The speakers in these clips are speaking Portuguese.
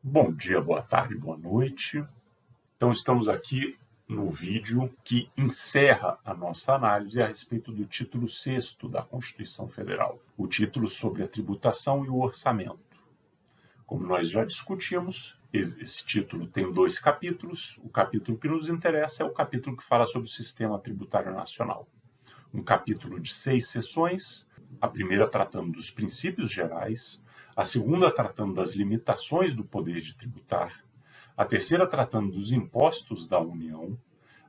Bom dia, boa tarde, boa noite. Então, estamos aqui no vídeo que encerra a nossa análise a respeito do título 6º da Constituição Federal, o título sobre a tributação e o orçamento. Como nós já discutimos, esse título tem 2 capítulos. O capítulo que nos interessa é o capítulo que fala sobre o Sistema Tributário Nacional. Um capítulo de 6 seções, a primeira tratando dos princípios gerais, a segunda tratando das limitações do poder de tributar, a terceira tratando dos impostos da União,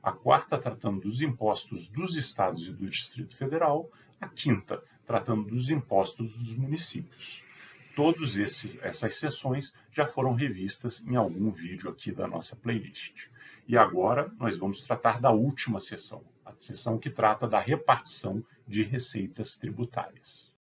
a quarta tratando dos impostos dos estados e do Distrito Federal, a quinta tratando dos impostos dos municípios. Todas essas seções já foram revistas em algum vídeo aqui da nossa playlist. E agora nós vamos tratar da última seção, a seção que trata da repartição de receitas tributárias.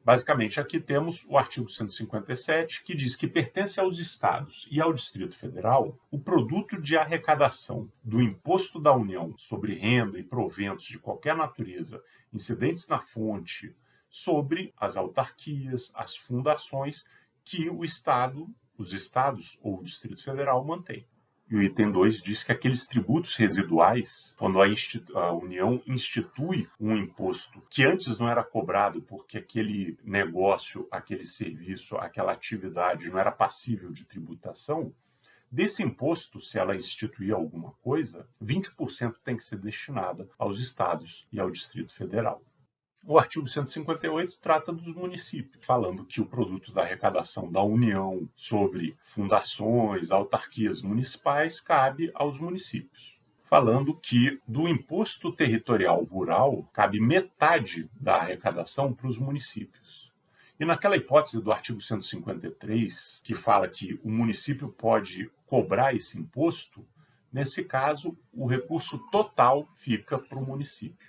Basicamente, aqui temos o artigo 157, que diz que pertence aos estados e ao Distrito Federal o produto de arrecadação do Imposto da União sobre renda e proventos de qualquer natureza incidentes na fonte sobre as autarquias, as fundações que os estados ou o Distrito Federal mantém. E o item 2 diz que aqueles tributos residuais, quando a União institui um imposto que antes não era cobrado porque aquele negócio, aquele serviço, aquela atividade não era passível de tributação, desse imposto, se ela instituir alguma coisa, 20% tem que ser destinada aos estados e ao Distrito Federal. O artigo 158 trata dos municípios, falando que o produto da arrecadação da União sobre fundações, autarquias municipais cabe aos municípios. Falando que do imposto territorial rural cabe metade da arrecadação para os municípios. E naquela hipótese do artigo 153, que fala que o município pode cobrar esse imposto, nesse caso, o recurso total fica para o município.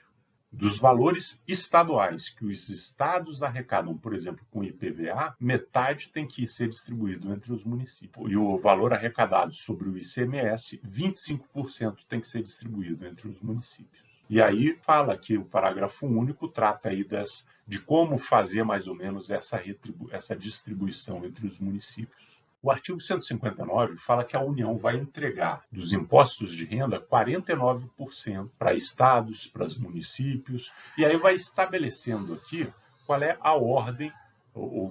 Dos valores estaduais que os estados arrecadam, por exemplo, com IPVA, metade tem que ser distribuído entre os municípios. E o valor arrecadado sobre o ICMS, 25% tem que ser distribuído entre os municípios. E aí fala que o parágrafo único trata aí de como fazer mais ou menos essa distribuição entre os municípios. O artigo 159 fala que a União vai entregar dos impostos de renda 49% para estados, para os municípios, e aí vai estabelecendo aqui qual é a ordem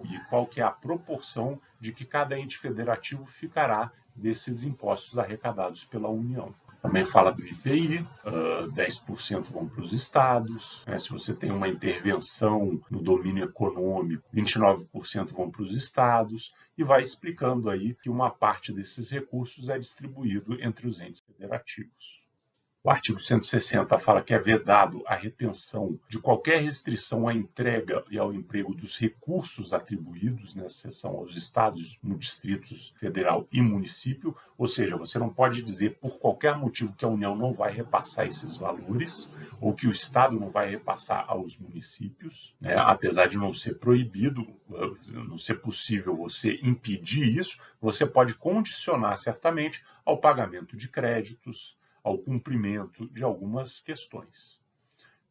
e qual que é a proporção de que cada ente federativo ficará desses impostos arrecadados pela União. Também fala do IPI, 10% vão para os estados, se você tem uma intervenção no domínio econômico, 29% vão para os estados, e vai explicando aí que uma parte desses recursos é distribuído entre os entes federativos. O artigo 160 fala que é vedado a retenção de qualquer restrição à entrega e ao emprego dos recursos atribuídos nessa seção aos estados, no Distrito Federal e município, ou seja, você não pode dizer por qualquer motivo que a União não vai repassar esses valores ou que o estado não vai repassar aos municípios, apesar de não ser proibido, não ser possível você impedir isso, você pode condicionar certamente ao pagamento de créditos, ao cumprimento de algumas questões.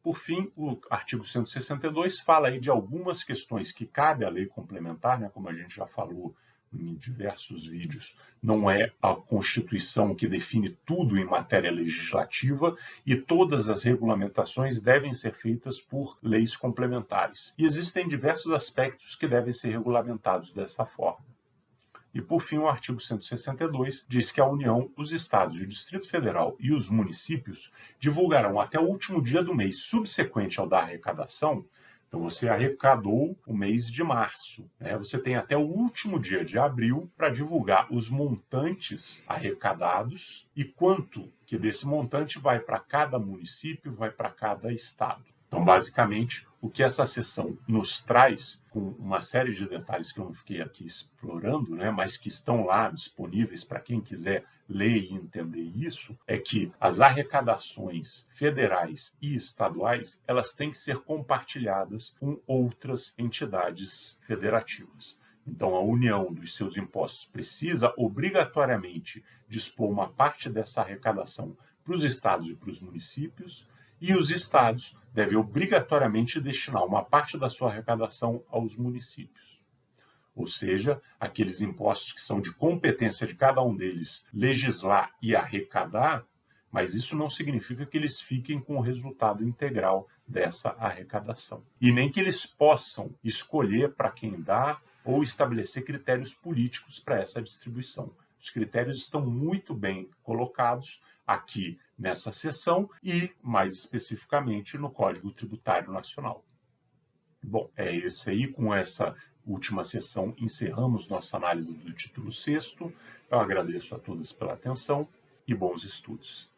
Por fim, o artigo 162 fala aí de algumas questões que cabe à lei complementar, como a gente já falou em diversos vídeos, não é a Constituição que define tudo em matéria legislativa e todas as regulamentações devem ser feitas por leis complementares. E existem diversos aspectos que devem ser regulamentados dessa forma. E, por fim, o artigo 162 diz que a União, os estados, o Distrito Federal e os municípios divulgarão até o último dia do mês subsequente ao da arrecadação. Então, você arrecadou o mês de março, Você tem até o último dia de abril para divulgar os montantes arrecadados e quanto que desse montante vai para cada município, vai para cada estado. Então, basicamente, o que essa seção nos traz, com uma série de detalhes que eu não fiquei aqui explorando, mas que estão lá disponíveis para quem quiser ler e entender isso, é que as arrecadações federais e estaduais, elas têm que ser compartilhadas com outras entidades federativas. Então, a União dos seus impostos precisa obrigatoriamente dispor uma parte dessa arrecadação para os estados e para os municípios, e os estados devem obrigatoriamente destinar uma parte da sua arrecadação aos municípios. ou seja, aqueles impostos que são de competência de cada um deles legislar e arrecadar, mas isso não significa que eles fiquem com o resultado integral dessa arrecadação. E nem que eles possam escolher para quem dá ou estabelecer critérios políticos para essa distribuição. Os critérios estão muito bem colocados aqui nessa seção e, mais especificamente, no Código Tributário Nacional. Bom, é esse aí. Com essa última sessão, encerramos nossa análise do título 6º. Eu agradeço a todos pela atenção e bons estudos.